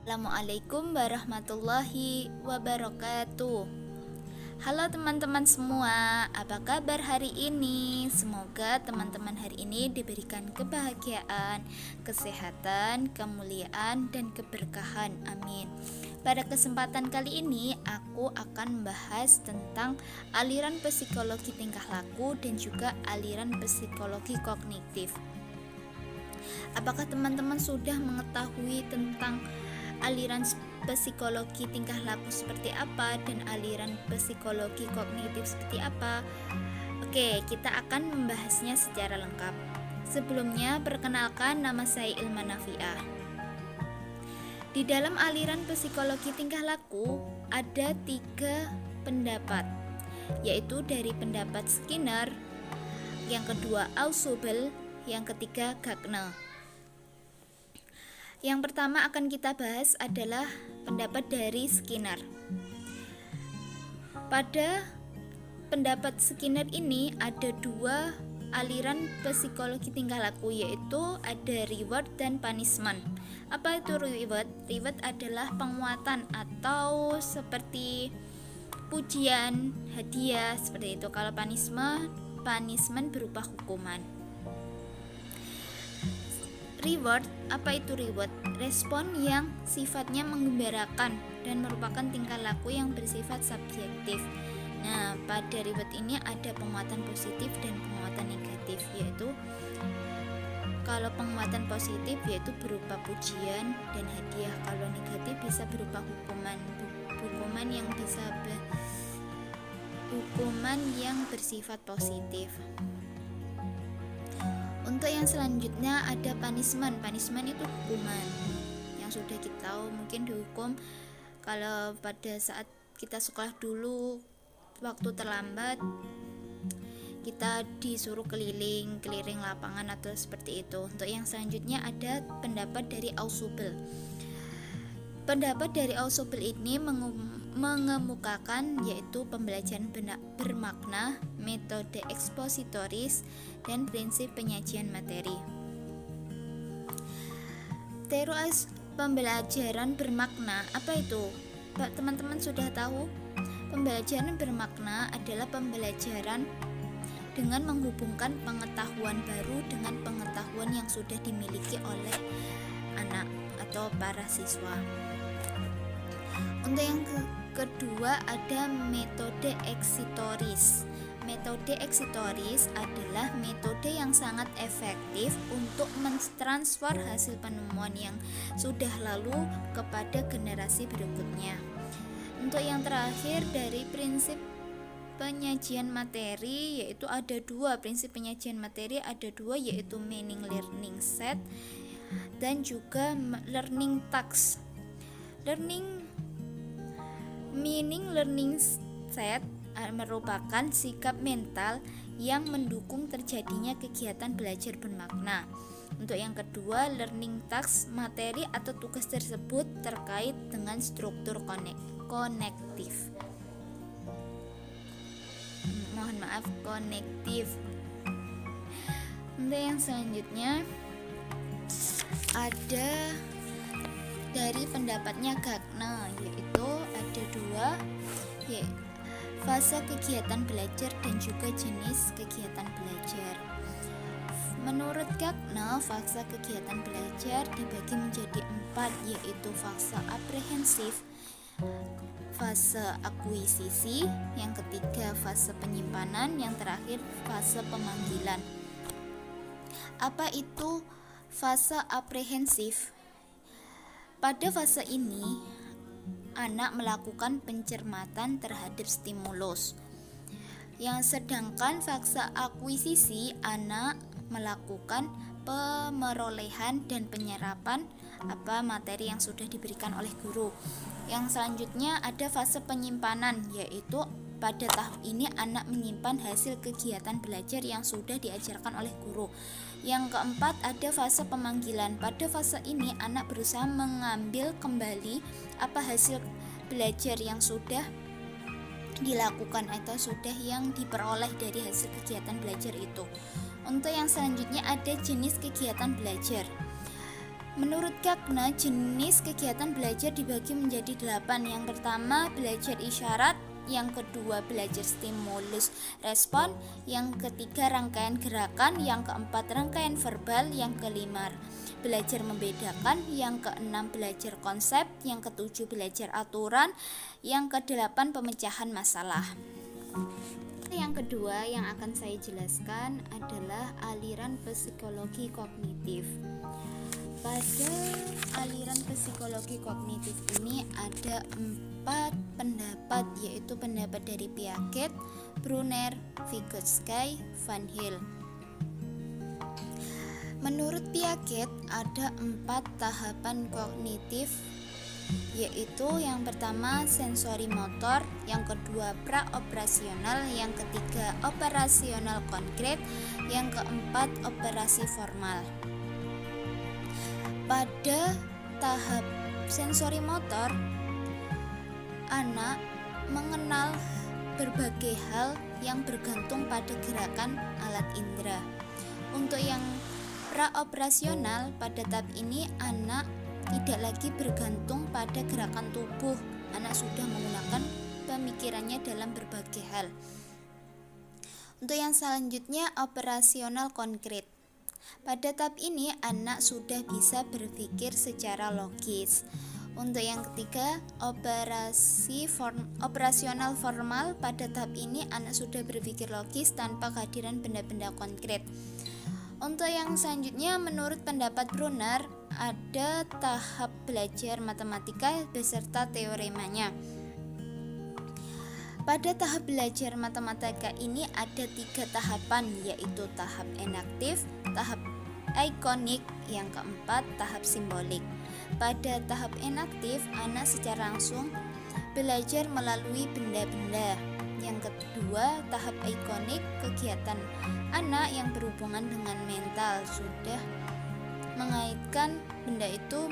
Assalamualaikum warahmatullahi wabarakatuh. Halo teman-teman semua, apa kabar hari ini? Semoga teman-teman hari ini diberikan kebahagiaan, kesehatan, kemuliaan, dan keberkahan. Amin. Pada kesempatan kali ini, aku akan membahas tentang aliran psikologi tingkah laku dan juga aliran psikologi kognitif. Apakah teman-teman sudah mengetahui tentang aliran psikologi tingkah laku seperti apa dan aliran psikologi kognitif seperti apa? Oke, kita akan membahasnya secara lengkap. Sebelumnya, perkenalkan, nama saya Ilma Nafiah. Di dalam aliran psikologi tingkah laku ada 3 pendapat, yaitu dari pendapat Skinner, yang kedua Ausubel, yang ketiga Gardner. Yang pertama akan kita bahas adalah pendapat dari Skinner. Pada pendapat Skinner ini ada 2 aliran psikologi tingkah laku, yaitu ada reward dan punishment. Apa itu reward? Reward adalah penguatan atau seperti pujian, hadiah, seperti itu. Kalau punishment berupa hukuman. Reward, apa itu reward? Respon yang sifatnya menggembirakan dan merupakan tingkah laku yang bersifat subjektif. Nah, pada reward ini ada penguatan positif dan penguatan negatif, yaitu kalau penguatan positif yaitu berupa pujian dan hadiah, kalau negatif bisa berupa hukuman yang bersifat positif. Untuk yang selanjutnya ada punishment. Punishment itu hukuman yang sudah kita tahu, mungkin dihukum kalau pada saat kita sekolah dulu waktu terlambat kita disuruh keliling lapangan atau seperti itu. Untuk yang selanjutnya ada pendapat dari Ausubel. Pendapat dari Ausubel ini mengemukakan yaitu pembelajaran bermakna, metode ekspositoris, dan prinsip penyajian materi. Teori pembelajaran bermakna apa itu? Teman-teman sudah tahu? Pembelajaran bermakna adalah pembelajaran dengan menghubungkan pengetahuan baru dengan pengetahuan yang sudah dimiliki oleh anak atau para siswa. Untuk yang kedua ada metode eksitoris. Metode eksitoris adalah metode yang sangat efektif untuk mentransfer hasil penemuan yang sudah lalu kepada generasi berikutnya. Untuk yang terakhir dari prinsip penyajian materi, yaitu ada 2 prinsip penyajian materi, ada 2 yaitu meaning learning set dan juga learning task. Meaning learning set merupakan sikap mental yang mendukung terjadinya kegiatan belajar bermakna. Untuk yang kedua, learning task, materi atau tugas tersebut terkait dengan struktur konektif. Konektif. Untuk yang selanjutnya ada dari pendapatnya Gardner, yaitu ada 2, yaitu fase kegiatan belajar dan juga jenis kegiatan belajar. Menurut Gardner, fase kegiatan belajar dibagi menjadi 4, yaitu fase aprehensif, fase akuisisi, yang ketiga fase penyimpanan, yang terakhir fase pemanggilan. Apa itu fase aprehensif? Pada fase ini, anak melakukan pencermatan terhadap stimulus. Yang sedangkan fase akuisisi, anak melakukan pemerolehan dan penyerapan materi yang sudah diberikan oleh guru. Yang selanjutnya ada fase penyimpanan, yaitu pada tahap ini anak menyimpan hasil kegiatan belajar yang sudah diajarkan oleh guru. Yang keempat ada fase pemanggilan. Pada fase ini anak berusaha mengambil kembali hasil belajar yang sudah dilakukan atau sudah yang diperoleh dari hasil kegiatan belajar itu. Untuk yang selanjutnya ada jenis kegiatan belajar. Menurut Gagna, jenis kegiatan belajar dibagi menjadi 8. Yang pertama, belajar isyarat. Yang kedua, belajar stimulus respon. Yang ketiga, rangkaian gerakan. Yang keempat, rangkaian verbal. Yang kelima, belajar membedakan. Yang keenam, belajar konsep. Yang ketujuh, belajar aturan. Yang kedelapan, pemecahan masalah. Yang kedua yang akan saya jelaskan adalah aliran psikologi kognitif. Pada aliran psikologi kognitif ini ada 4 pendapat, yaitu pendapat dari Piaget, Brunner, Vygotsky, Van Hill. Menurut Piaget ada 4 tahapan kognitif, yaitu yang pertama sensori motor, yang kedua praoperasional, yang ketiga operasional konkret, yang keempat operasi formal. Pada tahap sensori motor, anak mengenal berbagai hal yang bergantung pada gerakan alat indera. Untuk yang praoperasional, pada tahap ini anak tidak lagi bergantung pada gerakan tubuh. Anak sudah menggunakan pemikirannya dalam berbagai hal. Untuk yang selanjutnya operasional konkret. Pada tahap ini anak sudah bisa berpikir secara logis. Untuk yang ketiga, operasional formal. Pada tahap ini anak sudah berpikir logis tanpa kehadiran benda-benda konkret. Untuk yang selanjutnya, menurut pendapat Brunner, ada tahap belajar matematika beserta teoremanya. Pada tahap belajar matematika ini ada 3 tahapan, yaitu tahap enaktif, tahap ikonik, yang keempat tahap simbolik. Pada tahap enaktif, anak secara langsung belajar melalui benda-benda. Yang kedua, tahap ikonik, kegiatan anak yang berhubungan dengan mental, sudah mengaitkan benda itu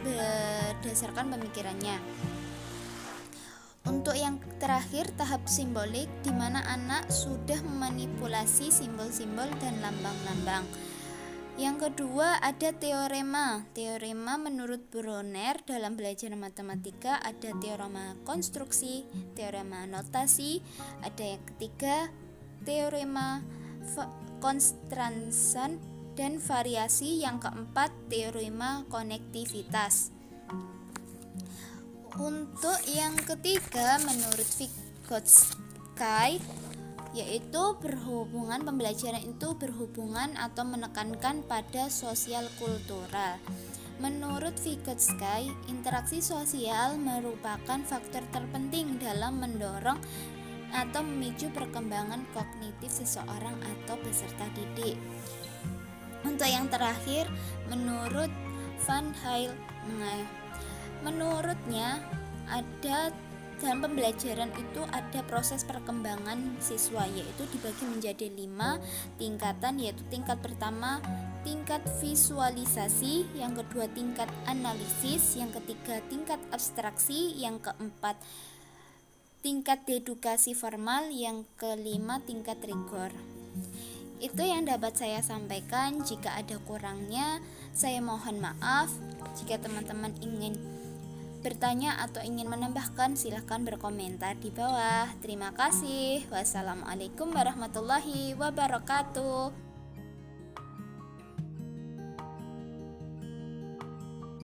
berdasarkan pemikirannya. Untuk yang terakhir, tahap simbolik, di mana anak sudah memanipulasi simbol-simbol dan lambang-lambang. Yang kedua ada teorema. Teorema menurut Brunner dalam belajar matematika ada teorema konstruksi, teorema notasi, ada yang ketiga teorema konstransan dan variasi, yang keempat teorema konektivitas. Untuk yang ketiga menurut Vygotsky, yaitu pembelajaran itu berhubungan atau menekankan pada sosial kultural. Menurut Vygotsky, interaksi sosial merupakan faktor terpenting dalam mendorong atau memicu perkembangan kognitif seseorang atau peserta didik. Untuk yang terakhir, menurut Van Hill, menurutnya ada dalam pembelajaran itu ada proses perkembangan siswa, yaitu dibagi menjadi 5 tingkatan, yaitu tingkat pertama tingkat visualisasi, yang kedua tingkat analisis, yang ketiga tingkat abstraksi, yang keempat tingkat dedukasi formal, yang kelima tingkat rigor. Itu yang dapat saya sampaikan. Jika ada kurangnya, saya mohon maaf. Jika teman-teman ingin bertanya atau ingin menambahkan, silahkan berkomentar di bawah. Terima kasih. Wassalamualaikum warahmatullahi wabarakatuh.